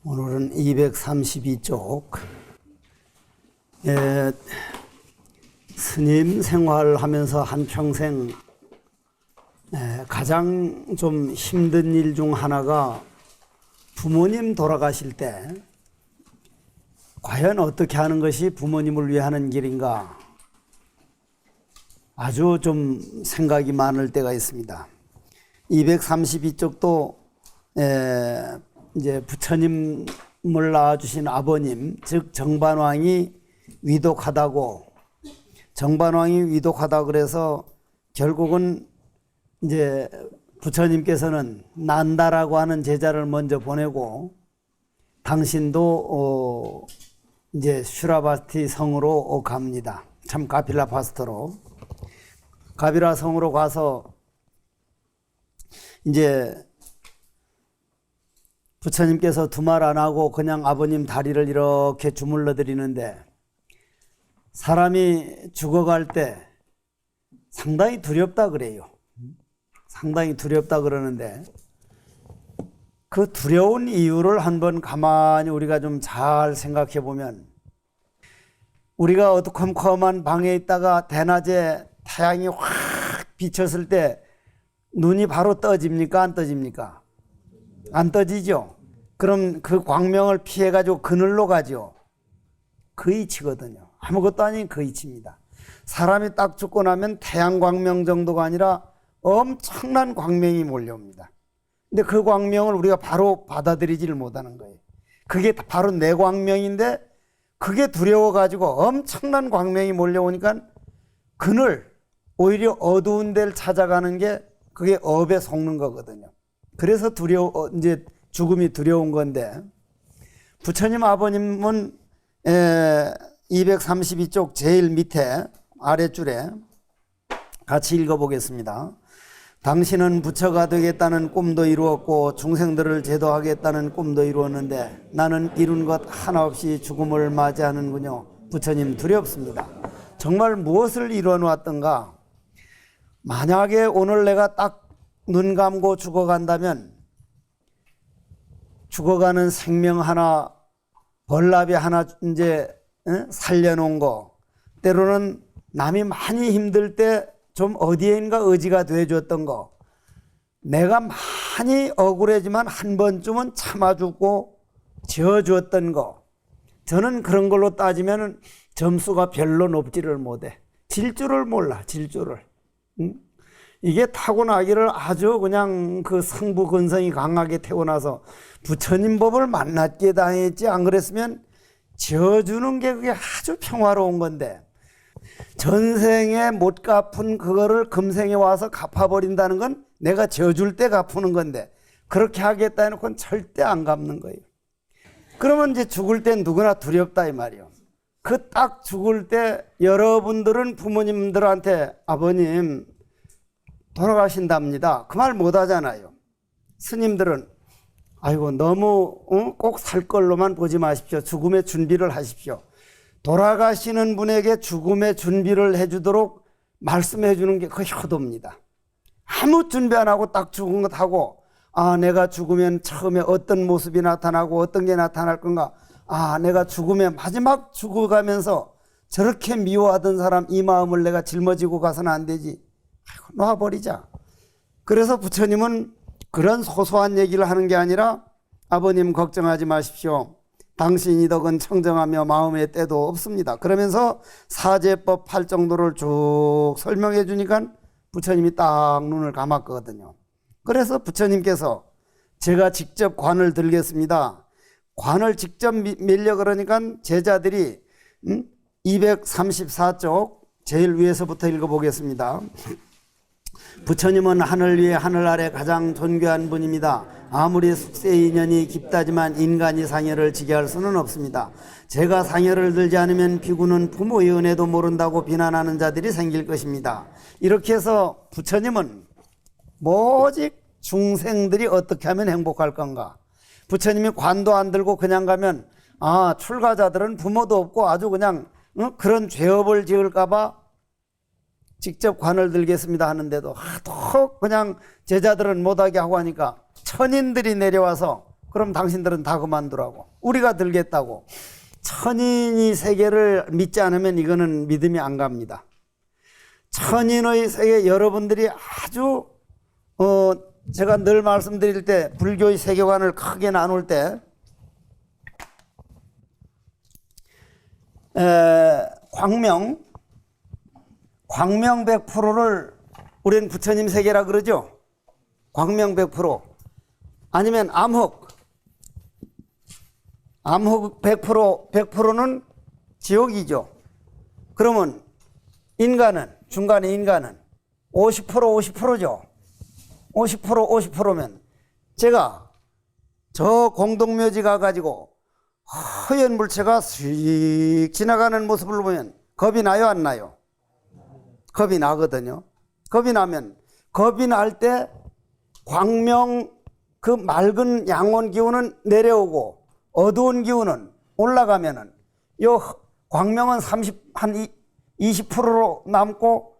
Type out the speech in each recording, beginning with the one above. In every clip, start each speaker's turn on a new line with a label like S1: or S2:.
S1: 오늘은 232쪽 스님 생활하면서 한평생 가장 좀 힘든 일 중 하나가 부모님 돌아가실 때 과연 어떻게 하는 것이 부모님을 위해 하는 길인가 아주 좀 생각이 많을 때가 있습니다. 232쪽도 이제 부처님을 낳아주신 아버님, 즉 정반왕이 위독하다고, 정반왕이 위독하다 그래서 결국은 이제 부처님께서는 난다라고 하는 제자를 먼저 보내고 당신도 이제 슈라바티 성으로 갑니다. 참 가필라 파스터로 가빌라 성으로 가서 이제 부처님께서 두말 안 하고 그냥 아버님 다리를 이렇게 주물러 드리는데 사람이 죽어갈 때 상당히 두렵다 그래요. 상당히 두렵다 그러는데 그 두려운 이유를 한번 가만히 우리가 좀 잘 생각해 보면 우리가 어두컴컴한 방에 있다가 대낮에 태양이 확 비쳤을 때 눈이 바로 떠집니까? 안 떠집니까? 안 떠지죠? 그럼 그 광명을 피해가지고 그늘로 가죠. 그 이치거든요. 아무것도 아닌 그 이치입니다. 사람이 딱 죽고 나면 태양 광명 정도가 아니라 엄청난 광명이 몰려옵니다. 근데 그 광명을 우리가 바로 받아들이지를 못하는 거예요. 그게 바로 내 광명인데 그게 두려워가지고 엄청난 광명이 몰려오니까 그늘, 오히려 어두운 데를 찾아가는 게 그게 업에 속는 거거든요. 그래서 이제 죽음이 두려운 건데 부처님 아버님은 232쪽 제일 밑에 아랫줄에 같이 읽어보겠습니다. 당신은 부처가 되겠다는 꿈도 이루었고 중생들을 제도하겠다는 꿈도 이루었는데 나는 이룬 것 하나 없이 죽음을 맞이하는군요. 부처님 두렵습니다. 정말 무엇을 이루어 놓았던가? 만약에 오늘 내가 딱 눈 감고 죽어간다면 죽어가는 생명 하나, 벌나비 하나 이제 살려놓은 거, 때로는 남이 많이 힘들 때 좀 어디엔가 의지가 돼줬던 거, 내가 많이 억울하지만 한 번쯤은 참아주고 지어주었던 거, 저는 그런 걸로 따지면 점수가 별로 높지를 못해. 질 줄을 몰라, 질 줄을. 이게 타고나기를 아주 그냥 그 성부 근성이 강하게 태어나서 부처님 법을 만났기에 당했지, 안 그랬으면 지어주는 게 그게 아주 평화로운 건데 전생에 못 갚은 그거를 금생에 와서 갚아버린다는 건 내가 지어줄 때 갚는 건데 그렇게 하겠다 해놓고는 절대 안 갚는 거예요. 그러면 이제 죽을 땐 누구나 두렵다 이 말이에요. 그 딱 죽을 때 여러분들은 부모님들한테 아버님 돌아가신답니다. 그 말 못 하잖아요. 스님들은 아이고 너무 꼭 살 걸로만 보지 마십시오. 죽음의 준비를 하십시오. 돌아가시는 분에게 죽음의 준비를 해주도록 말씀해 주는 게 그 효도입니다. 아무 준비 안 하고 딱 죽은 것 하고 내가 죽으면 처음에 어떤 모습이 나타나고 어떤 게 나타날 건가, 내가 죽으면 마지막 죽어가면서 저렇게 미워하던 사람 이 마음을 내가 짊어지고 가서는 안 되지. 놔버리자. 그래서 부처님은 그런 소소한 얘기를 하는 게 아니라 아버님 걱정하지 마십시오. 당신이 덕은 청정하며 마음의 때도 없습니다. 그러면서 사제법 8정도를 쭉 설명해 주니까 부처님이 딱 눈을 감았거든요. 그래서 부처님께서 제가 직접 관을 들겠습니다. 관을 직접 밀려 그러니까 제자들이 234쪽 제일 위에서부터 읽어보겠습니다. 부처님은 하늘 위에 하늘 아래 가장 존귀한 분입니다. 아무리 숙세 인연이 깊다지만 인간이 상여를 지게 할 수는 없습니다. 제가 상여를 들지 않으면 비구는 부모의 은혜도 모른다고 비난하는 자들이 생길 것입니다. 이렇게 해서 부처님은 오직 중생들이 어떻게 하면 행복할 건가? 부처님이 관도 안 들고 그냥 가면 출가자들은 부모도 없고 아주 그냥 그런 죄업을 지을까 봐 직접 관을 들겠습니다 하는데도 하도 그냥 제자들은 못하게 하고 하니까 천인들이 내려와서 그럼 당신들은 다 그만두라고. 우리가 들겠다고. 천인의 세계를 믿지 않으면 이거는 믿음이 안 갑니다. 천인의 세계, 여러분들이 아주 제가 늘 말씀드릴 때 불교의 세계관을 크게 나눌 때 광명 100%를 우리는 부처님 세계라 그러죠. 광명 100%. 아니면 암흑 100%는 지옥이죠. 그러면 중간에 인간은 50%죠. 50%면 제가 저 공동묘지 가가지고 허연 물체가 휙 지나가는 모습을 보면 겁이 나요, 안 나요? 겁이 나거든요. 겁이 날 때 광명 그 맑은 양원 기운은 내려오고 어두운 기운은 올라가면은 요 광명은 한 20%로 남고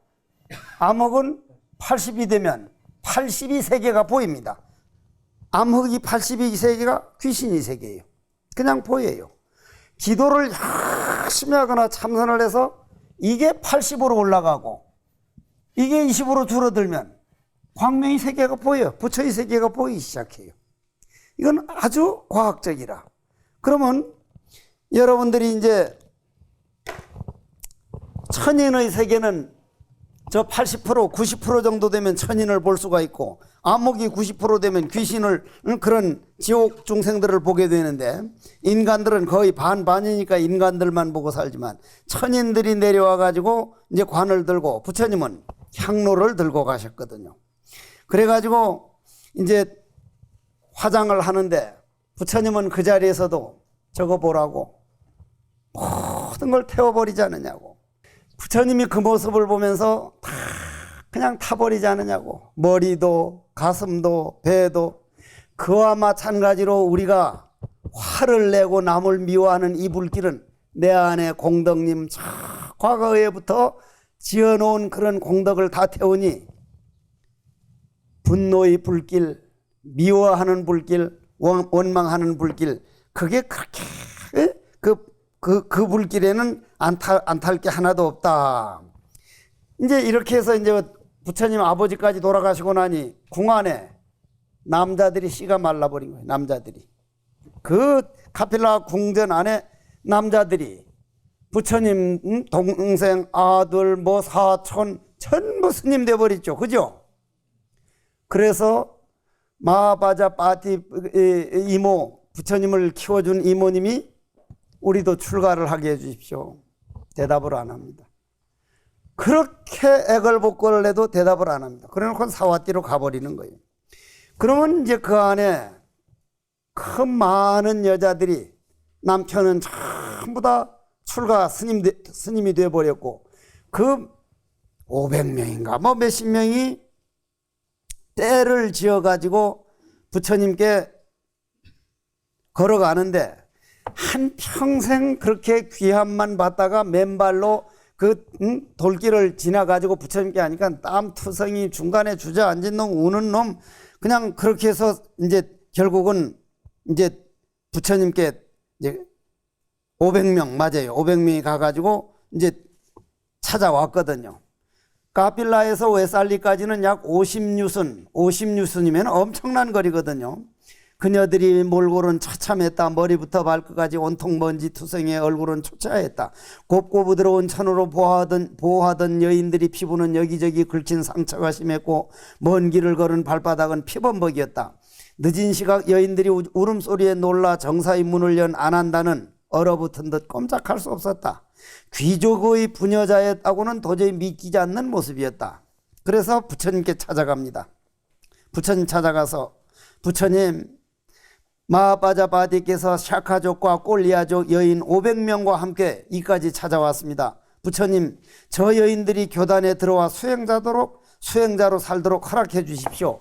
S1: 암흑은 80이 되면 82세계가 보입니다. 암흑이 82세계가 귀신이 세계예요. 그냥 보여요. 기도를 열심히 하거나 참선을 해서 이게 80으로 올라가고 이게 20으로 줄어들면 광명의 세계가 보여요. 부처의 세계가 보이기 시작해요. 이건 아주 과학적이라. 그러면 여러분들이 이제 천인의 세계는 저 80%, 90% 정도 되면 천인을 볼 수가 있고 암흑이 90% 되면 귀신을 그런 지옥 중생들을 보게 되는데 인간들은 거의 반반이니까 인간들만 보고 살지만 천인들이 내려와 가지고 이제 관을 들고 부처님은 향로를 들고 가셨거든요. 그래 가지고 이제 화장을 하는데 부처님은 그 자리에서도 저거 보라고 모든 걸 태워버리지 않느냐고. 부처님이 그 모습을 보면서 다 그냥 타버리지 않느냐고. 머리도 가슴도 배도. 그와 마찬가지로 우리가 화를 내고 남을 미워하는 이 불길은 내 안에 공덕님 과거에부터 지어놓은 그런 공덕을 다 태우니 분노의 불길, 미워하는 불길, 원망하는 불길, 그게 그렇게 그 불길에는 안 탈 게 하나도 없다. 이제 이렇게 해서 이제 부처님 아버지까지 돌아가시고 나니 궁안에 남자들이 씨가 말라버린 거예요. 남자들이. 그 카필라 궁전 안에 남자들이 부처님 동생, 아들, 뭐 사촌 전부 스님 돼버렸죠. 그죠? 그래서 마하바자 파티 이모, 부처님을 키워준 이모님이 우리도 출가를 하게 해주십시오. 대답을 안 합니다. 그렇게 애걸복걸을 해도 대답을 안 합니다. 그래놓고 사와띠로 가버리는 거예요. 그러면 이제 그 안에 큰 많은 여자들이 남편은 전부 다 출가 스님이 돼버렸고 그 500명인가 뭐 몇십 명이 떼를 지어가지고 부처님께 걸어가는데 한평생 그렇게 귀함만 받다가 맨발로 그 돌길을 지나가지고 부처님께 하니까 땀투성이 중간에 주저앉은 놈 우는 놈 그냥 그렇게 해서 이제 결국은 이제 부처님께 이제 500명 맞아요. 500명이 가가지고 이제 찾아왔거든요. 카필라에서 웨살리까지는 약 50유순이면 엄청난 거리거든요. 그녀들이 몰골은 처참했다. 머리부터 발끝까지 온통 먼지 투성이의 얼굴은 초췌했다. 곱고 부드러운 천으로 보호하던 여인들이 피부는 여기저기 긁힌 상처가 심했고 먼 길을 걸은 발바닥은 피범벅이었다. 늦은 시각 여인들이 울음소리에 놀라 정사의 문을 연 안 한다는 얼어붙은 듯 꼼짝할 수 없었다. 귀족의 부녀자였다고는 도저히 믿기지 않는 모습이었다. 그래서 부처님께 찾아갑니다. 부처님 찾아가서 부처님 마하바자바디께서 샤카족과 꼴리아족 여인 500명과 함께 이까지 찾아왔습니다. 부처님 저 여인들이 교단에 들어와 수행자로 살도록 허락해 주십시오.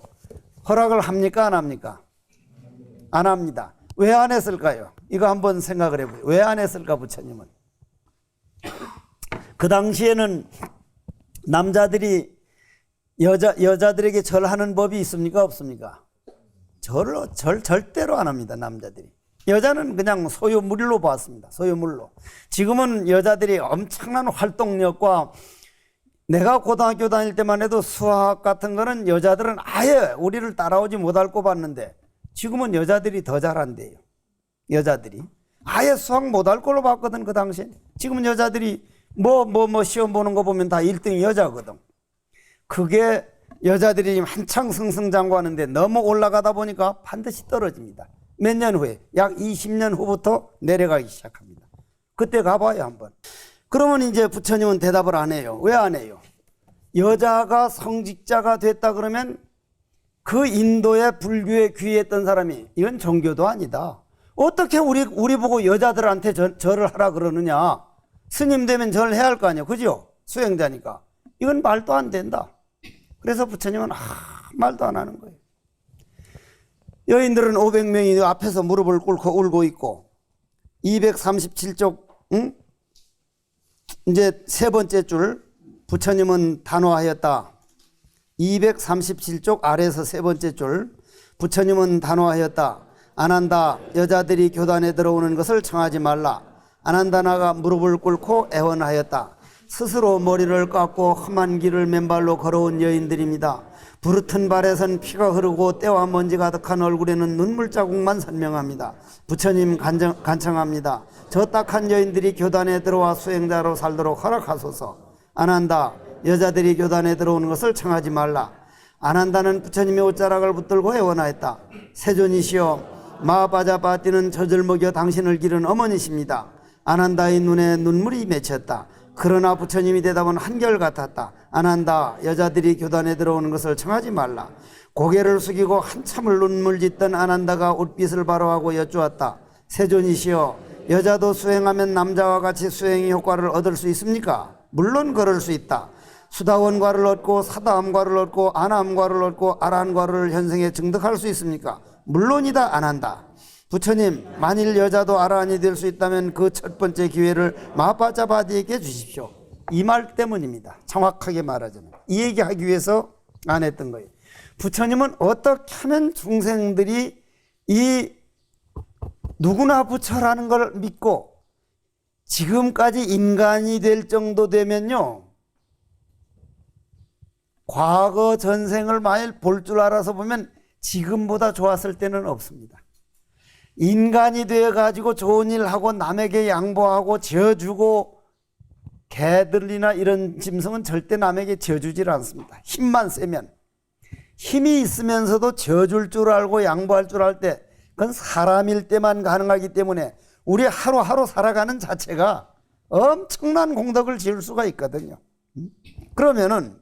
S1: 허락을 합니까 안 합니까? 안 합니다. 왜 안 했을까요? 이거 한번 생각을 해보세요. 왜 안 했을까 부처님은? 그 당시에는 남자들이 여자들에게 절하는 법이 있습니까 없습니까? 절대로 안 합니다. 남자들이. 여자는 그냥 소유물로 봤습니다. 소유물로. 지금은 여자들이 엄청난 활동력과 내가 고등학교 다닐 때만 해도 수학 같은 거는 여자들은 아예 우리를 따라오지 못할 거 봤는데 지금은 여자들이 더 잘한대요. 여자들이. 아예 수학 못할 걸로 봤거든, 그 당시에. 지금은 여자들이 시험 보는 거 보면 다 1등이 여자거든. 그게 여자들이 한창 승승장구하는데 너무 올라가다 보니까 반드시 떨어집니다. 몇 년 후에, 약 20년 후부터 내려가기 시작합니다. 그때 가봐요, 한번. 그러면 이제 부처님은 대답을 안 해요. 왜 안 해요? 여자가 성직자가 됐다 그러면 그 인도의 불교에 귀했던 사람이 이건 종교도 아니다. 어떻게 우리 보고 여자들한테 절을 하라 그러느냐. 스님 되면 절 해야 할 거 아니에요. 그죠? 수행자니까. 이건 말도 안 된다. 그래서 부처님은 말도 안 하는 거예요. 여인들은 500명이 앞에서 무릎을 꿇고 울고 있고 237쪽 이제 세 번째 줄 부처님은 단호하였다. 237쪽 아래에서 세 번째 줄 부처님은 단호하였다. 안 한다. 여자들이 교단에 들어오는 것을 청하지 말라. 안 한다나가 무릎을 꿇고 애원하였다. 스스로 머리를 깎고 험한 길을 맨발로 걸어온 여인들입니다. 부르튼 발에선 피가 흐르고 때와 먼지 가득한 얼굴에는 눈물 자국만 선명합니다. 부처님 간청합니다. 저 딱한 여인들이 교단에 들어와 수행자로 살도록 허락하소서. 안 한다. 여자들이 교단에 들어오는 것을 청하지 말라. 안 한다는 부처님의 옷자락을 붙들고 애원하였다. 세존이시여 마바자바띠는 젖을 먹여 당신을 기른 어머니십니다. 안 한다의 눈에 눈물이 맺혔다. 그러나 부처님이 대답은 한결같았다. 안 한다. 여자들이 교단에 들어오는 것을 청하지 말라. 고개를 숙이고 한참을 눈물 짓던 안 한다가 옷빛을 바로하고 여쭈었다. 세존이시여 여자도 수행하면 남자와 같이 수행의 효과를 얻을 수 있습니까? 물론 그럴 수 있다. 수다원과를 얻고 사다함과를 얻고 안함과를 얻고 아란과를 현생에 증득할 수 있습니까? 물론이다. 안 한다. 부처님 만일 여자도 아란이 될 수 있다면 그 첫 번째 기회를 마바자바디에게 주십시오. 이 말 때문입니다. 정확하게 말하자면 이 얘기하기 위해서 안 했던 거예요. 부처님은 어떻게 하면 중생들이 이 누구나 부처라는 걸 믿고 지금까지 인간이 될 정도 되면요, 과거 전생을 만일 볼 줄 알아서 보면 지금보다 좋았을 때는 없습니다. 인간이 되어가지고 좋은 일 하고 남에게 양보하고 지어주고 개들이나 이런 짐승은 절대 남에게 지어주질 않습니다. 힘만 세면. 힘이 있으면서도 지어줄 줄 알고 양보할 줄 알 때 그건 사람일 때만 가능하기 때문에 우리 하루하루 살아가는 자체가 엄청난 공덕을 지을 수가 있거든요. 그러면은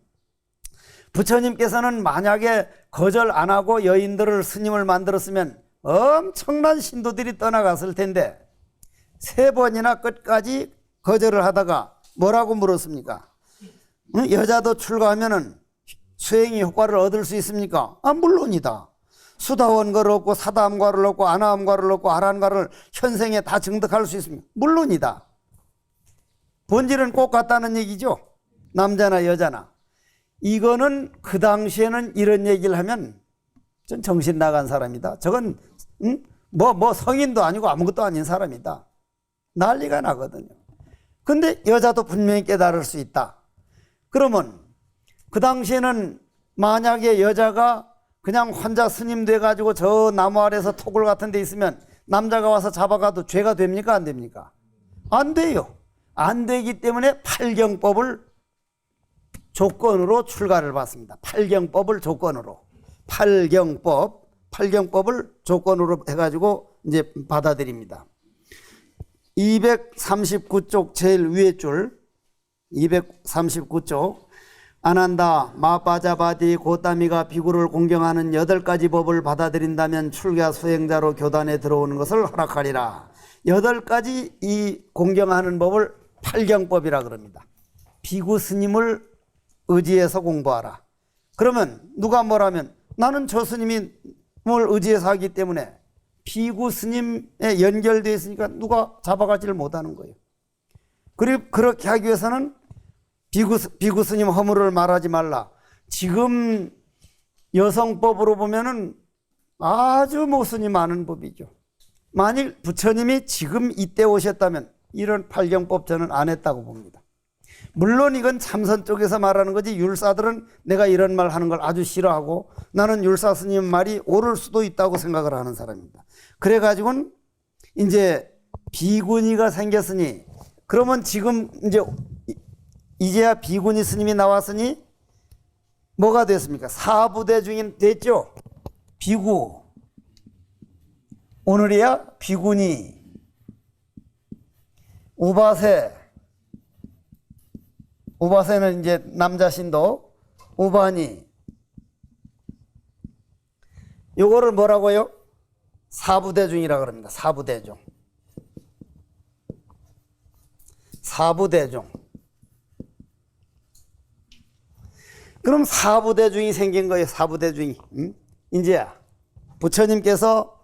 S1: 부처님께서는 만약에 거절 안 하고 여인들을 스님을 만들었으면 엄청난 신도들이 떠나갔을 텐데 세 번이나 끝까지 거절을 하다가 뭐라고 물었습니까? 여자도 출가하면은 수행의 효과를 얻을 수 있습니까? 물론이다. 수다원과를 얻고 사다함과를 얻고 아나함과를 얻고 아란과를 현생에 다 증득할 수 있습니까? 물론이다. 본질은 꼭 같다는 얘기죠. 남자나 여자나. 이거는 그 당시에는 이런 얘기를 하면 전 정신 나간 사람이다. 저건 성인도 아니고 아무것도 아닌 사람이다. 난리가 나거든요. 근데 여자도 분명히 깨달을 수 있다. 그러면 그 당시에는 만약에 여자가 그냥 혼자 스님 돼가지고 저 나무 아래서 토굴 같은 데 있으면 남자가 와서 잡아가도 죄가 됩니까? 안 됩니까? 안 돼요. 안 되기 때문에 팔경법을 조건으로 출가를 받습니다. 팔경법을 조건으로. 팔경법을 조건으로 해가지고 이제 받아들입니다. 239쪽 제일 위에 줄 239쪽 안 한다. 마바자바디 고따미가 비구를 공경하는 8가지 법을 받아들인다면 출가 수행자로 교단에 들어오는 것을 허락하리라. 8가지 이 공경하는 법을 팔경법이라 그럽니다. 비구 스님을 의지해서 공부하라. 그러면 누가 뭐라면 나는 저 스님을 의지해서 하기 때문에 비구 스님에 연결되어 있으니까 누가 잡아가지를 못하는 거예요. 그리고 그렇게 하기 위해서는 비구 스님 허물을 말하지 말라. 지금 여성법으로 보면은 아주 모순이 많은 법이죠. 만일 부처님이 지금 이때 오셨다면 이런 팔경법 저는 안 했다고 봅니다. 물론 이건 참선 쪽에서 말하는 거지, 율사들은 내가 이런 말 하는 걸 아주 싫어하고 나는 율사 스님 말이 옳을 수도 있다고 생각을 하는 사람입니다. 그래가지고는 이제 비구니가 생겼으니, 그러면 지금 이제야 비구니 스님이 나왔으니 뭐가 됐습니까? 사부대중이 됐죠. 비구, 오늘이야 비구니, 우바세, 우바세는 이제 남자신도, 우바니, 요거를 뭐라고요? 사부대중이라 그럽니다. 사부대중. 사부대중. 그럼 사부대중이 생긴 거예요. 사부대중이. 이제 부처님께서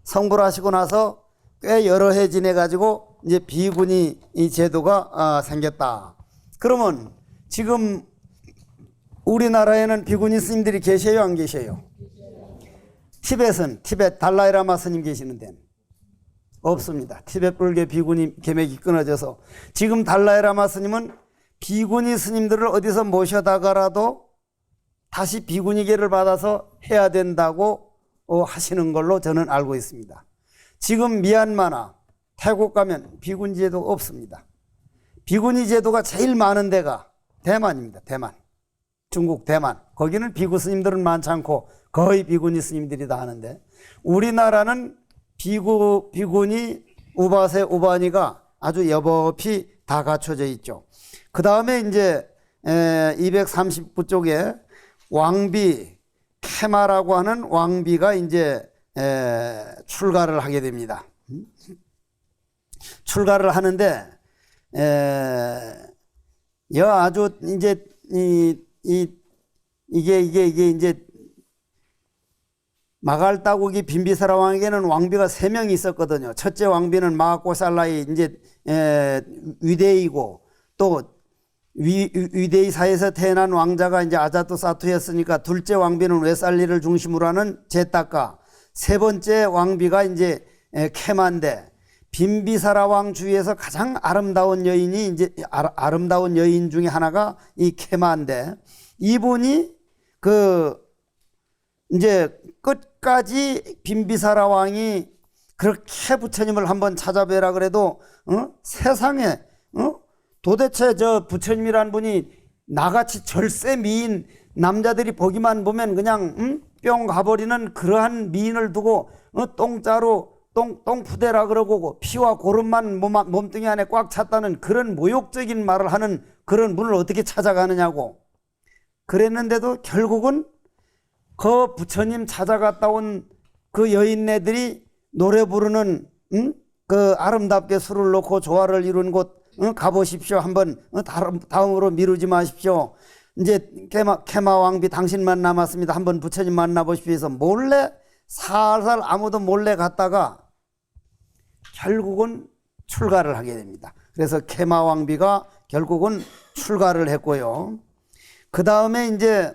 S1: 성불 하시고 나서 꽤 여러 해 지내 가지고 이제 비구니 이 제도가 생겼다. 그러면 지금 우리나라에는 비구니 스님들이 계셔요, 안 계셔요? 티벳은, 티벳 달라이라마 스님 계시는 데는 없습니다. 티벳 불교 비구니 계맥이 끊어져서 지금 달라이라마 스님은 비구니 스님들을 어디서 모셔다가라도 다시 비구니계를 받아서 해야 된다고 하시는 걸로 저는 알고 있습니다. 지금 미얀마나 태국 가면 비구니 제도 없습니다. 비구니 제도가 제일 많은 데가 대만입니다. 대만. 중국 대만. 거기는 비구 스님들은 많지 않고 거의 비구니 스님들이 다 하는데, 우리나라는 비구니, 우바세, 우바니가 아주 여법이 다 갖춰져 있죠. 그 다음에 이제 239쪽에 왕비, 케마라고 하는 왕비가 이제 출가를 하게 됩니다. 출가를 하는데 아주 이제 이게 이제 마갈따국이 빈비사라 왕에게는 왕비가 3명이 있었거든요. 첫째 왕비는 마하코살라이 이제 위대이고, 또 위대이 사이에서 태어난 왕자가 이제 아자토사투였으니까 둘째 왕비는 웨살리를 중심으로 하는 제타카, 세 번째 왕비가 이제 케만데, 빈비사라 왕 주위에서 가장 아름다운 여인이 이제 아름다운 여인 중에 하나가 이 케만데, 이분이 이제 끝까지 빈비사라 왕이 그렇게 부처님을 한번 찾아뵈라 그래도 세상에 도대체 저 부처님이란 분이 나같이 절세 미인 남자들이 보기만 보면 그냥 뿅 가버리는 그러한 미인을 두고 똥자루 똥푸대라 그러고 피와 고름만 몸뚱이 안에 꽉 찼다는 그런 모욕적인 말을 하는 그런 분을 어떻게 찾아가느냐고 그랬는데도 결국은 그 부처님 찾아갔다 온 그 여인네들이 노래 부르는 그 아름답게 술을 놓고 조화를 이룬 곳 가보십시오. 한번 다음으로 미루지 마십시오. 이제 케마 왕비 당신만 남았습니다. 한번 부처님 만나보십시오 해서 몰래 살살 아무도 몰래 갔다가 결국은 출가를 하게 됩니다. 그래서 케마 왕비가 결국은 출가를 했고요. 그 다음에 이제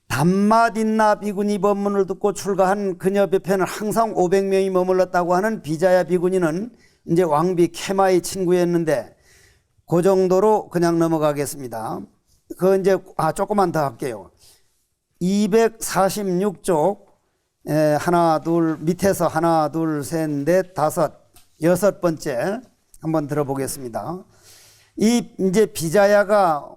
S1: 담마딘나 비구니 법문을 듣고 출가한 그녀 옆에는 항상 500명이 머물렀다고 하는 비자야 비구니는 이제 왕비 케마의 친구였는데, 그 정도로 그냥 넘어가겠습니다. 이제 조금만 더 할게요. 246쪽 하나 둘 밑에서 하나 둘 셋 넷 다섯 여섯 번째 한번 들어보겠습니다. 이제 비자야가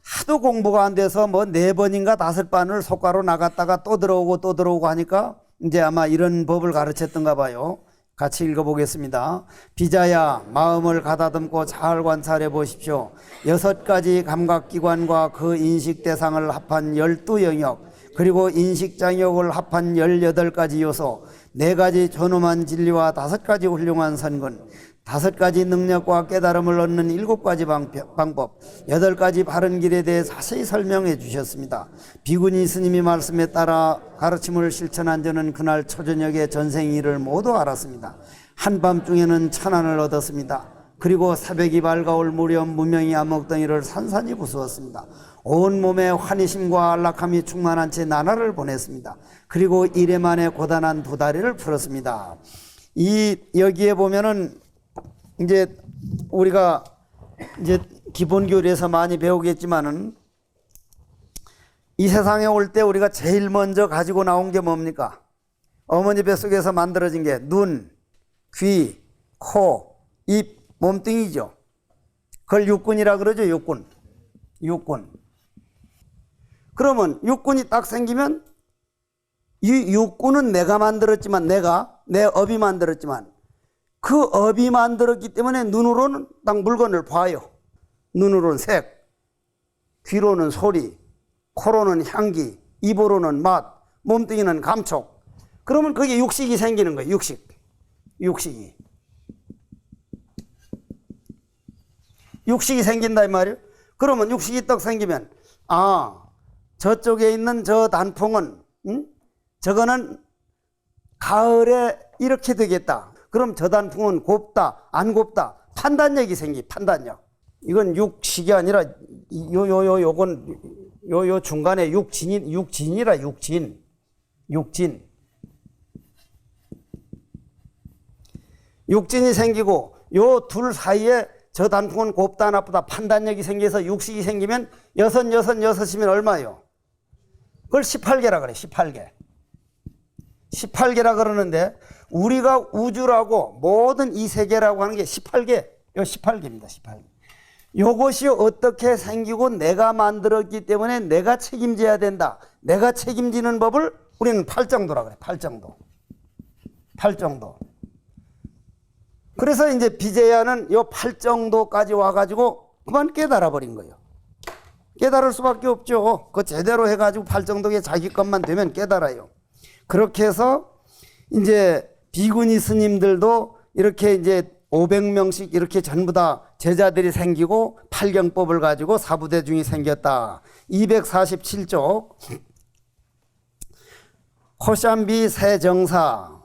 S1: 하도 공부가 안 돼서 뭐 4번인가 5번을 속가로 나갔다가 또 들어오고 하니까 이제 아마 이런 법을 가르쳤던가 봐요. 같이 읽어보겠습니다. 비자야, 마음을 가다듬고 잘 관찰해 보십시오. 6가지 감각기관과 그 인식 대상을 합한 12영역, 그리고 인식장역을 합한 18가지 요소, 4가지 존엄한 진리와 5가지 훌륭한 선근, 5가지 능력과 깨달음을 얻는 7가지 방법, 8가지 바른 길에 대해 자세히 설명해 주셨습니다. 비구니 스님이 말씀에 따라 가르침을 실천한 저는 그날 초저녁에 전생 일을 모두 알았습니다. 한밤중에는 천안을 얻었습니다. 그리고 새벽이 밝아올 무렵 무명이 암흑덩이를 산산히 부수었습니다. 온몸에 환희심과 안락함이 충만한 채 나날을 보냈습니다. 그리고 이래 만에 고단한 두 다리를 풀었습니다. 여기에 보면은 이제 우리가 이제 기본 교리에서 많이 배우겠지만은 이 세상에 올 때 우리가 제일 먼저 가지고 나온 게 뭡니까? 어머니 뱃속에서 만들어진 게 눈, 귀, 코, 입, 몸뚱이죠. 그걸 육군이라 그러죠. 육군. 그러면 육군이 딱 생기면 이 육군은 내가 만들었지만 내 업이 만들었지만 그 업이 만들었기 때문에 눈으로는 딱 물건을 봐요. 눈으로는 색, 귀로는 소리, 코로는 향기, 입으로는 맛, 몸뚱이는 감촉. 그러면 그게 육식이 생기는 거예요. 육식이 생긴다 이 말이에요. 그러면 육식이 딱 생기면 저쪽에 있는 저 단풍은 저거는 가을에 이렇게 되겠다. 그럼 저 단풍은 곱다 안 곱다 판단력이 판단력. 이건 육식이 아니라 요건 요 중간에 육진이라 육진. 육진이 생기고 요 둘 사이에 저 단풍은 곱다 나쁘다 판단력이 생겨서 육식이 생기면 여섯이면 얼마예요? 그걸 18개라 그래. 18개라 그러는데 우리가 우주라고 모든 이 세계라고 하는 게 18개. 요 18개입니다. 18개. 요것이 어떻게 생기고 내가 만들었기 때문에 내가 책임져야 된다. 내가 책임지는 법을 우리는 팔정도라 그래. 팔정도. 그래서 이제 비제야는 요 팔정도까지 와가지고 그만 깨달아 버린 거예요. 깨달을 수밖에 없죠. 그 제대로 해가지고 팔정도에 자기 것만 되면 깨달아요. 그렇게 해서 이제 비구니 스님들도 이렇게 이제 500명씩 이렇게 전부 다 제자들이 생기고 팔경법을 가지고 사부대중이 생겼다. 247쪽 코샴비 세정사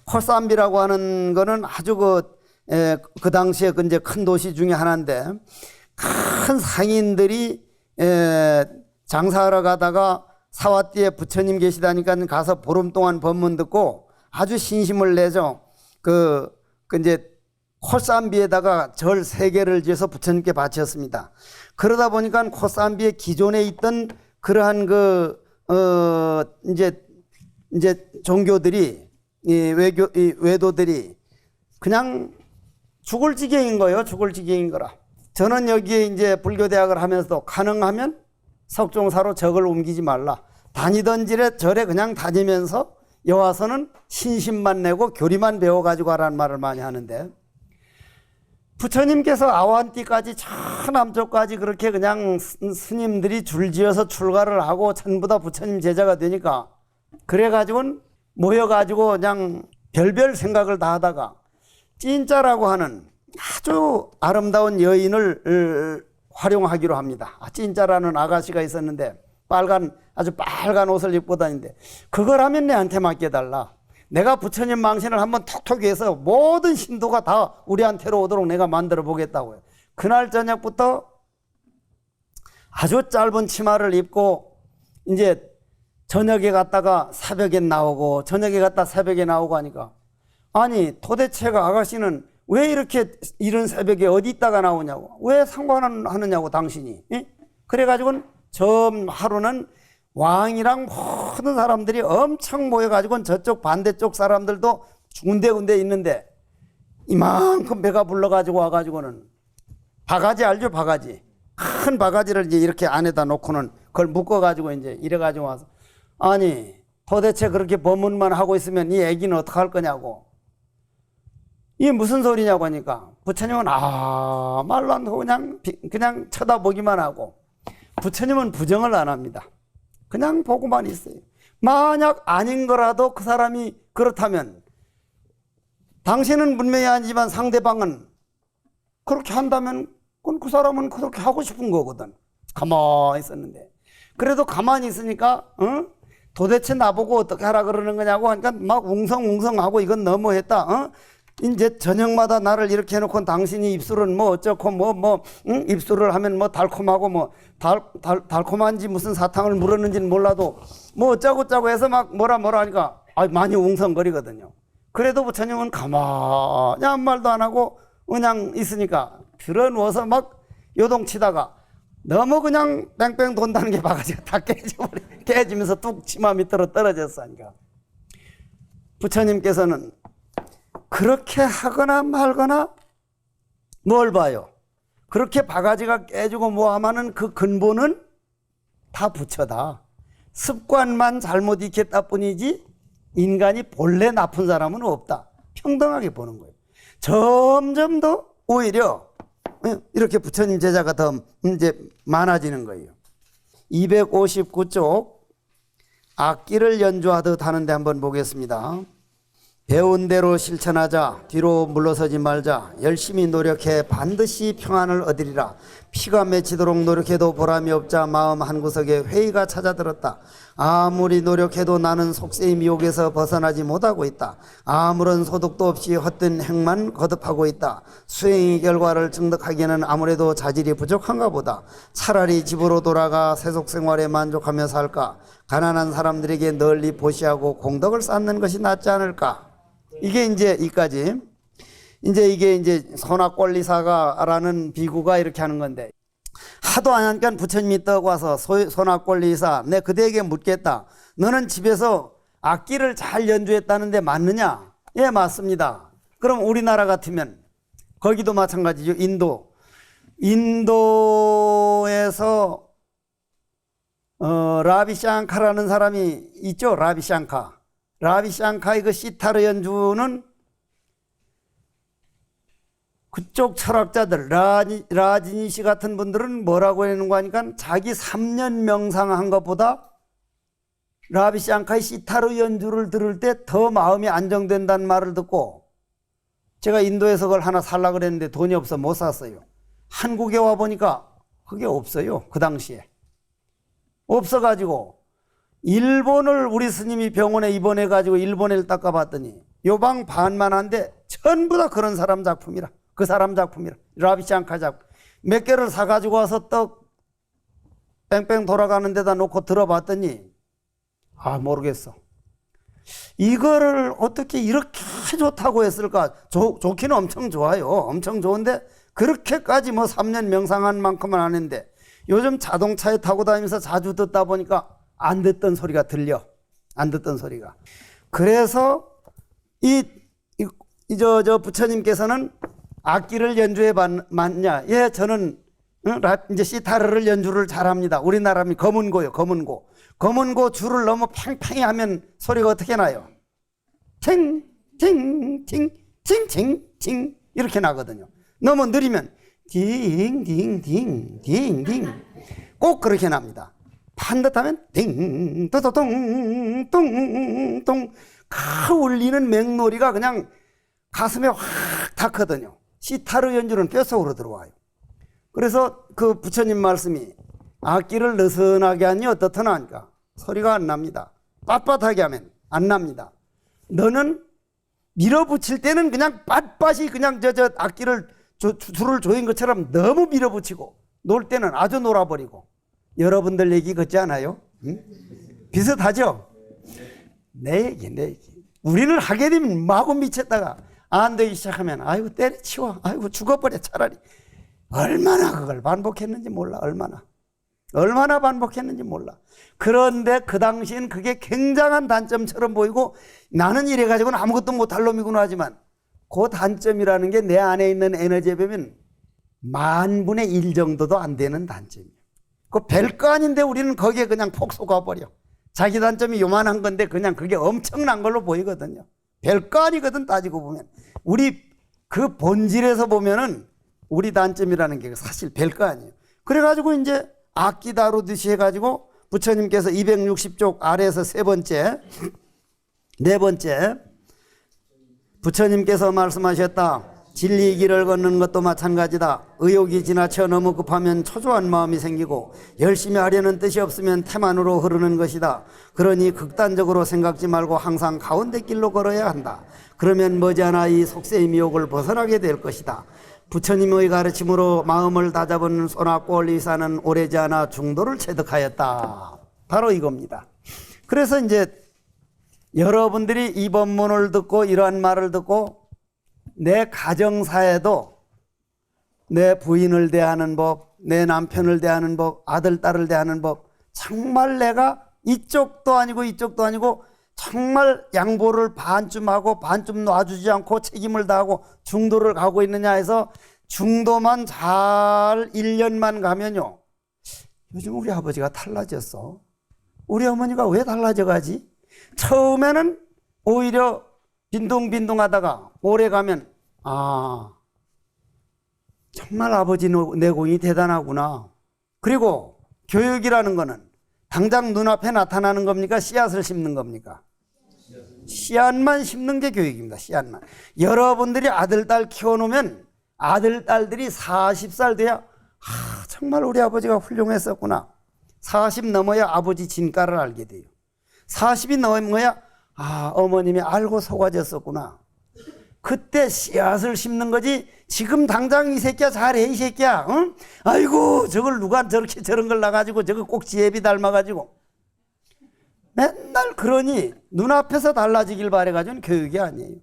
S1: 코샴비라고 하는 거는 아주 그 당시에 이제 큰 도시 중에 하나인데 큰 상인들이 장사하러 가다가 사와띠에 부처님 계시다니까 가서 보름 동안 법문 듣고 아주 신심을 내죠. 이제 코샴비에다가 절 3개를 지어서 부처님께 바쳤습니다. 그러다 보니까 코샴비에 기존에 있던 그러한 이제 종교들이 외도들이 그냥 죽을 지경인 거예요. 죽을 지경인 거라. 저는 여기에 이제 불교대학을 하면서도 가능하면 석종사로 적을 옮기지 말라. 다니던 절에 그냥 다니면서 여와서는 신심만 내고 교리만 배워가지고 하라는 말을 많이 하는데 부처님께서 아완띠까지 저 남쪽까지 그렇게 그냥 스님들이 줄지어서 출가를 하고 전부 다 부처님 제자가 되니까 그래가지고는 모여가지고 그냥 별별 생각을 다 하다가 찐짜라고 하는 아주 아름다운 여인을 활용하기로 합니다. 찐짜라는 아가씨가 있었는데 아주 빨간 옷을 입고 다니는데 그걸 하면 내한테 맡겨달라. 내가 부처님 망신을 한번 톡톡히 해서 모든 신도가 다 우리한테로 오도록 내가 만들어 보겠다고요. 그날 저녁부터 아주 짧은 치마를 입고 이제 저녁에 갔다가 새벽에 나오고 저녁에 갔다 새벽에 나오고 하니까 아니 도대체가 아가씨는 왜 이렇게 이런 새벽에 어디 있다가 나오냐고 왜 상관하느냐고 당신이 그래가지고는 하루는 왕이랑 모든 사람들이 엄청 모여가지고 저쪽 반대쪽 사람들도 군데군데 있는데 이만큼 배가 불러가지고 와가지고는 바가지 알죠? 바가지 큰 바가지를 이제 이렇게 안에다 놓고는 그걸 묶어가지고 이제 이래가지고 와서 아니 도대체 그렇게 법문만 하고 있으면 이 애기는 어떡할 거냐고 이게 무슨 소리냐고 하니까 부처님은 말로 안 하고 그냥 쳐다보기만 하고 부처님은 부정을 안 합니다. 그냥 보고만 있어요. 만약 아닌 거라도 그 사람이 그렇다면 당신은 분명히 아니지만 상대방은 그렇게 한다면 그건 그 사람은 그렇게 하고 싶은 거거든. 가만히 있었는데 그래도 가만히 있으니까 도대체 나보고 어떻게 하라 그러는 거냐고 하니까 막 웅성웅성하고 이건 너무했다. 이제 저녁마다 나를 이렇게 해놓고 당신이 입술은 뭐 어쩌고 입술을 하면 뭐 달콤하고 뭐 달콤한지 무슨 사탕을 물었는지는 몰라도 뭐 어쩌고 해서 막 뭐라 하니까 많이 웅성거리거든요. 그래도 부처님은 가만히 아무 말도 안 하고 그냥 있으니까 들어누워서 막 요동치다가 너무 그냥 뺑뺑 돈다는 게 바가지가 다 깨지면서 뚝 치마 밑으로 떨어졌으니까 부처님께서는 그렇게 하거나 말거나 뭘 봐요? 그렇게 바가지가 깨지고 뭐하면은 그 근본은 다 부처다. 습관만 잘못 익혔다 뿐이지 인간이 본래 나쁜 사람은 없다. 평등하게 보는 거예요. 점점 더 오히려 이렇게 부처님 제자가 더 이제 많아지는 거예요. 259쪽 악기를 연주하듯 하는데 한번 보겠습니다. 배운 대로 실천하자. 뒤로 물러서지 말자. 열심히 노력해 반드시 평안을 얻으리라. 피가 맺히도록 노력해도 보람이 없자 마음 한구석에 회의가 찾아들었다. 아무리 노력해도 나는 속세의 미혹에서 벗어나지 못하고 있다. 아무런 소득도 없이 헛된 행만 거듭하고 있다. 수행의 결과를 증득하기에는 아무래도 자질이 부족한가 보다. 차라리 집으로 돌아가 세속 생활에 만족하며 살까. 가난한 사람들에게 널리 보시하고 공덕을 쌓는 것이 낫지 않을까. 이게 이제 이까지. 이게 이제 소낙권리사가라는 비구가 이렇게 하는 건데, 하도 안 하니까 부처님이 떠고 와서 소낙권리사, 내 그대에게 묻겠다. 너는 집에서 악기를 잘 연주했다는데 맞느냐? 예, 맞습니다. 그럼 우리나라 같으면 거기도 마찬가지죠. 인도에서 라비샹카라는 사람이 있죠. 라비샹카의 그 시타르 연주는 그쪽 철학자들 라지니 씨 같은 분들은 뭐라고 하는 거 하니까 자기 3년 명상한 것보다 라비샹카의 시타르 연주를 들을 때 더 마음이 안정된다는 말을 듣고, 제가 인도에서 그걸 하나 살라 그랬는데 돈이 없어 못 샀어요. 한국에 와 보니까 그게 없어요. 그 당시에 없어가지고 일본을 우리 스님이 병원에 입원해가지고 일본을 닦아봤더니 요방 반만한데 전부 다 그런 사람 작품이라. 그 사람 작품이라. 라비샹카 작품. 몇 개를 사가지고 와서 떡 뺑뺑 돌아가는 데다 놓고 들어봤더니 모르겠어. 이거를 어떻게 이렇게 좋다고 했을까? 좋기는 엄청 좋아요. 엄청 좋은데 그렇게까지 뭐 3년 명상한 만큼은 안 했는데, 요즘 자동차에 타고 다니면서 자주 듣다 보니까 안 듣던 소리가 들려. 안 듣던 소리가. 그래서 저 부처님께서는 악기를 연주해 봤냐? 예, 저는 이제 시타르를 연주를 잘합니다. 우리나라면 검은고요. 검은고 줄을 너무 팽팽히 하면 소리가 어떻게 나요? 팅팅팅팅팅팅 이렇게 나거든요. 너무 느리면 딩딩딩딩딩딩 꼭 그렇게 납니다. 반듯하면 띵또또똥똥똥 울리는 맹놀이가 그냥 가슴에 확 닿거든요. 시타르 연주는 뼛속으로 들어와요. 그래서 그 부처님 말씀이 악기를 느슨하게 하니 어떻더나 하니까 소리가 안 납니다. 빳빳하게 하면 안 납니다. 너는 밀어붙일 때는 그냥 빳빳이 그냥 저 악기를 줄을 조인 것처럼 너무 밀어붙이고, 놀 때는 아주 놀아버리고. 여러분들 얘기 같지 않아요? 응? 비슷하죠? 내 얘기. 우리는 하게 되면 마구 미쳤다가 안 되기 시작하면 아이고 때려치워, 아이고 죽어버려 차라리. 얼마나 그걸 반복했는지 몰라. 얼마나 반복했는지 몰라. 그런데 그 당시엔 그게 굉장한 단점처럼 보이고, 나는 이래가지고는 아무것도 못할 놈이구나 하지만 그 단점이라는 게 내 안에 있는 에너지에 보면 10,000분의 1 정도도 안 되는 단점이에요. 그 별거 아닌데 우리는 거기에 그냥 폭 속아버려. 자기 단점이 요만한 건데 그냥 그게 엄청난 걸로 보이거든요. 별거 아니거든 따지고 보면. 우리 그 본질에서 보면은 우리 단점이라는 게 사실 별거 아니에요. 그래가지고 이제 악기 다루듯이 해가지고 부처님께서 260쪽 아래에서 네 번째 부처님께서 말씀하셨다. 진리의 길을 걷는 것도 마찬가지다. 의욕이 지나쳐 너무 급하면 초조한 마음이 생기고 열심히 하려는 뜻이 없으면 태만으로 흐르는 것이다. 그러니 극단적으로 생각지 말고 항상 가운데 길로 걸어야 한다. 그러면 머지않아 이 속세의 미혹을 벗어나게 될 것이다. 부처님의 가르침으로 마음을 다잡은 소나꼴 이사는 오래지 않아 중도를 체득하였다. 바로 이겁니다. 그래서 이제 여러분들이 이 법문을 듣고 이러한 말을 듣고 내 가정사에도 내 부인을 대하는 법, 내 남편을 대하는 법, 아들, 딸을 대하는 법, 정말 내가 이쪽도 아니고 이쪽도 아니고 정말 양보를 반쯤 하고 반쯤 놔주지 않고 책임을 다하고 중도를 가고 있느냐 해서 중도만 잘 1년만 가면요. 요즘 우리 아버지가 달라졌어. 우리 어머니가 왜 달라져 가지? 처음에는 오히려 빈둥빈둥 하다가 오래 가면 정말 아버지 내공이 대단하구나. 그리고 교육이라는 거는 당장 눈앞에 나타나는 겁니까? 씨앗을 심는 겁니까? 씨앗만 심는 게 교육입니다. 씨앗만. 여러분들이 아들, 딸 키워놓으면 아들, 딸들이 40살 돼야 정말 우리 아버지가 훌륭했었구나. 40 넘어야 아버지 진가를 알게 돼요. 40이 넘어야 어머님이 알고 속아졌었구나. 그때 씨앗을 심는 거지. 지금 당장 이 새끼야 잘해 이 새끼야. 응? 아이고 저걸 누가 저렇게 저런 걸 놔가지고 저거 꼭 지혜비 닮아가지고 맨날 그러니 눈앞에서 달라지길 바래가지고는 교육이 아니에요.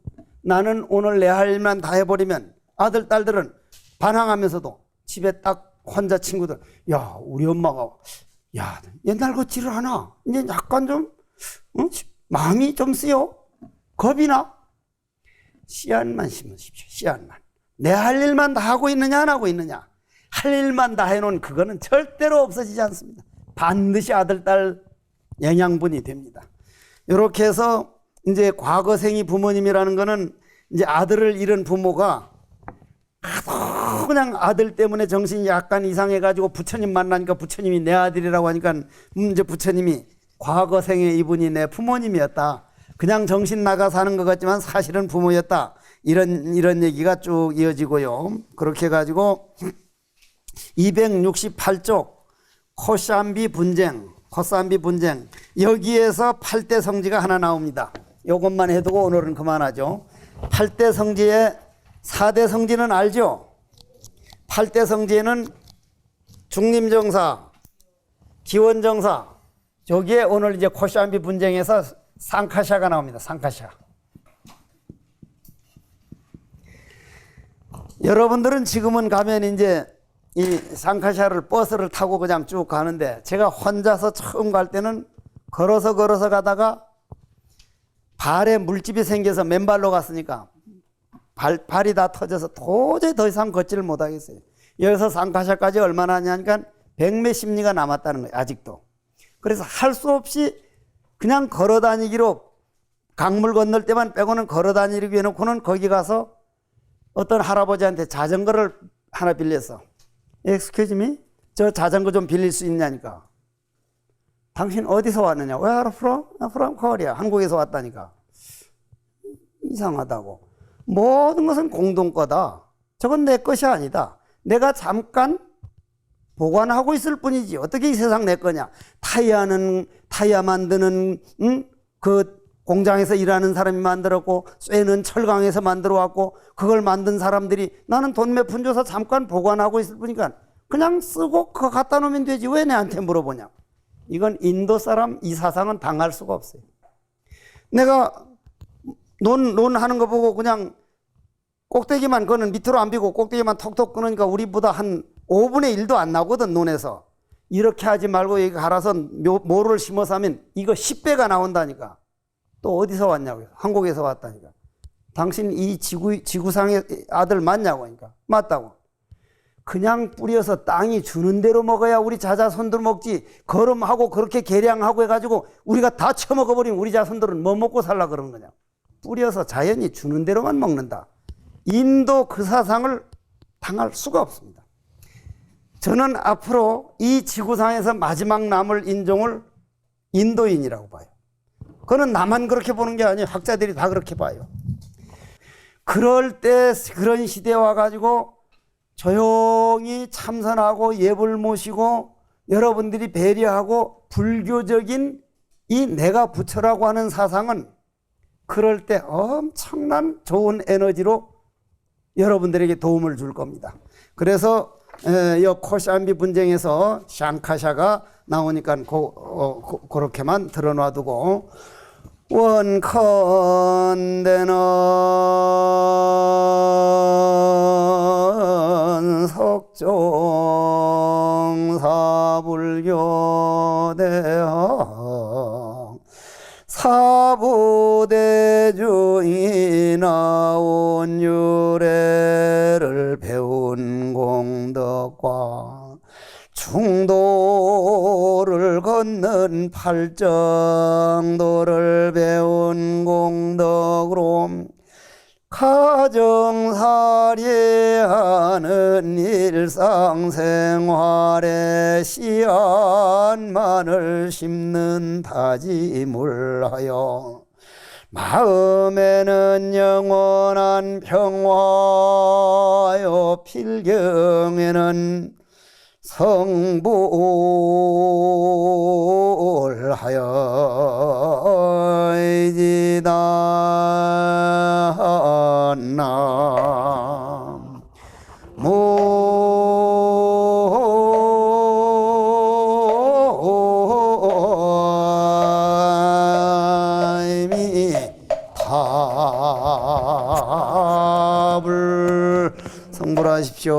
S1: 나는 오늘 내 할 일만 다 해버리면 아들 딸들은 반항하면서도 집에 딱 혼자 친구들 야 우리 엄마가 야 옛날 것지를 하나 이제 약간 좀 마음이 좀 쓰여 겁이 나. 씨앗만 심으십시오. 씨앗만. 내 할 일만 다 하고 있느냐 안 하고 있느냐. 할 일만 다 해놓은 그거는 절대로 없어지지 않습니다. 반드시 아들 딸 영양분이 됩니다. 이렇게 해서 이제 과거생이 부모님이라는 거는 이제 아들을 잃은 부모가 하도 그냥 아들 때문에 정신이 약간 이상해가지고 부처님 만나니까 부처님이 내 아들이라고 하니까 이제 부처님이 과거생에 이분이 내 부모님이었다. 그냥 정신 나가 사는 것 같지만 사실은 부모였다. 이런 얘기가 쭉 이어지고요. 그렇게 해가지고 268쪽 코삼비 분쟁 여기에서 8대 성지가 하나 나옵니다. 이것만 해두고 오늘은 그만하죠. 8대 성지에 4대 성지는 알죠? 8대 성지에는 중림정사, 기원정사, 저기에 오늘 이제 코삼비 분쟁에서 상카샤가 나옵니다. 상카샤. 여러분들은 지금은 가면 이제 이 상카샤를 버스를 타고 그냥 쭉 가는데 제가 혼자서 처음 갈 때는 걸어서 가다가 발에 물집이 생겨서 맨발로 갔으니까 발이 다 터져서 도저히 더 이상 걷지를 못하겠어요. 여기서 상카샤까지 얼마나 하냐니까 100몇십 리가 남았다는 거예요. 아직도. 그래서 할 수 없이 그냥 걸어 다니기로 강물 건널 때만 빼고는 걸어 다니기로 해놓고는 거기 가서 어떤 할아버지한테 자전거를 하나 빌렸어. Excuse me? 저 자전거 좀 빌릴 수 있냐니까. 당신 어디서 왔느냐? Where are you from? From Korea. 한국에서 왔다니까. 이상하다고. 모든 것은 공동 거다. 저건 내 것이 아니다. 내가 잠깐 보관하고 있을 뿐이지 어떻게 이 세상 내 거냐. 타이어 만드는 그 공장에서 일하는 사람이 만들었고 쇠는 철강에서 만들어 왔고 그걸 만든 사람들이 나는 돈 몇 푼 줘서 잠깐 보관하고 있을 뿐이니까 그냥 쓰고 그거 갖다 놓으면 되지 왜 내한테 물어보냐. 이건 인도 사람 이 사상은 당할 수가 없어요. 내가 논하는 거 보고 그냥 꼭대기만 그는 밑으로 안 비고 꼭대기만 톡톡 끊으니까 우리보다 한 5분의 1도 안 나오거든. 논에서. 이렇게 하지 말고 여기 갈아서 모를 심어서 하면 이거 10배가 나온다니까. 또 어디서 왔냐고요. 한국에서 왔다니까. 당신 이 지구상의 아들 맞냐고 하니까. 맞다고. 그냥 뿌려서 땅이 주는 대로 먹어야 우리 자손들 먹지. 거름하고 그렇게 계량하고 해가지고 우리가 다 처먹어버리면 우리 자손들은 뭐 먹고 살라 그러는 거냐. 뿌려서 자연이 주는 대로만 먹는다. 인도 그 사상을 당할 수가 없습니다. 저는 앞으로 이 지구상에서 마지막 남을 인종을 인도인이라고 봐요. 그거는 나만 그렇게 보는 게 아니에요. 학자들이 다 그렇게 봐요. 그럴 때 그런 시대에 와가지고 조용히 참선하고 예불 모시고 여러분들이 배려하고 불교적인 이 내가 부처라고 하는 사상은 그럴 때 엄청난 좋은 에너지로 여러분들에게 도움을 줄 겁니다. 그래서 이 코샴비 분쟁에서 샹카샤가 나오니까 그렇게만 들어놔두고 원컨대는 석종사불교대학 사부대중이 나온 유래를 배운 공덕과 중도를 걷는 팔정도를 배운 공덕으로 가정살이하는 일상생활에 씨앗만을 심는 다짐을 하여 마음에는 영원한 평화요 필경에는 성불하여지다나 모임이 답을 성불하십시오.